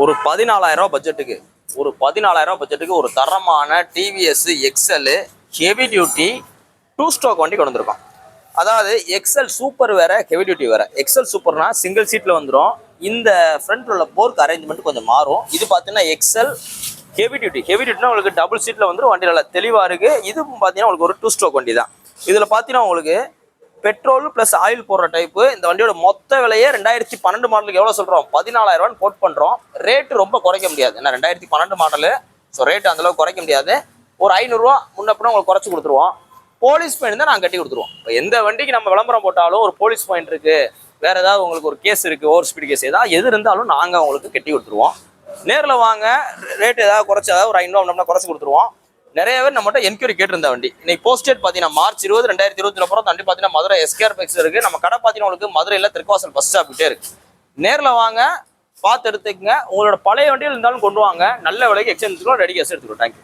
ஒரு 14,000 பட்ஜெட்டுக்கு ஒரு தரமான TVS XL heavy duty 2 stroke வண்டி கொண்டு வந்திருக்கோம். அதாவது எக்ஸல் சூப்பர் வேற, ஹெவி டியூட்டி வேற. எக்ஸல் சூப்பர்னா சிங்கிள் சீட்ல வந்துடும். இந்த ஃப்ரண்ட்ல உள்ள போர்க் அரேஞ்ச்மெண்ட் கொஞ்சம் மாறும். இது பார்த்தீங்கன்னா எக்ஸல் ஹெவி டியூட்டினா உங்களுக்கு டபுள் சீட்ல வந்துடும். வண்டி நல்லா தெளிவா இருக்கு. இது பார்த்தீங்கன்னா உங்களுக்கு ஒரு 2 ஸ்ட்ரோக் வண்டி தான். இதுல பார்த்தீங்கன்னா உங்களுக்கு பெட்ரோல் பிளஸ் ஆயில் போடுற டைப்பு. இந்த வண்டியோட மொத்த விலையே 2012 மாடலுக்கு எவ்வளோ சொல்கிறோம்? 14,000 போட் பண்ணுறோம். ரேட்டு ரொம்ப குறைக்க முடியாது, ஏன்னா 2012 மாடலு. ஸோ ரேட்டு அந்தளவுக்கு குறைக்க முடியாது. ஒரு 500 முன்னப்பினா உங்களுக்கு குறைச்சி கொடுத்துருவோம். போலீஸ் பாயிண்ட் தான் நாங்கள் கட்டி கொடுத்துருவோம். இப்போ எந்த வண்டிக்கு நம்ம விளம்பரம் போட்டாலும் ஒரு போலீஸ் பாயிண்ட் இருக்குது, வேறு ஏதாவது உங்களுக்கு ஒரு கேஸ் இருக்குது, ஓவர் ஸ்பீட் கேஸ் எது இருந்தாலும் நாங்கள் உங்களுக்கு கட்டி கொடுத்துருவோம். நேரில் வாங்க, ரேட்டு ஏதாவது குறைச்சி ஒரு 500 முன்னப்பினா குறைச்சி கொடுத்துருவோம். நிறைய பேர் நம்மகிட்ட என்கொயரி கேட்டிருந்த வண்டி. இன்னைக்கு போஸ்டேட் பார்த்தீங்கன்னா மார்ச் 20, 2020 போகிற வண்டி பார்த்தீங்கன்னா மதுரை எஸ்கேஆர் பெக்ஸ் இருக்குது. நம்ம கடை பார்த்தீங்கன்னா உங்களுக்கு மதுரையில் திருக்கவாசல் பஸ் ஸ்டாப் கிட்டே இருக்குது. நேரில் வாங்க, பார்த்து எடுத்துக்கங்க. உங்களோட பழைய வண்டியில் இருந்தாலும் கொண்டு வாங்க. நல்ல விலைக்கு எக்ஸ்சேஞ்ச் ரெடி கேஸ் எடுத்துக்கிறோம். தேங்க்யூ.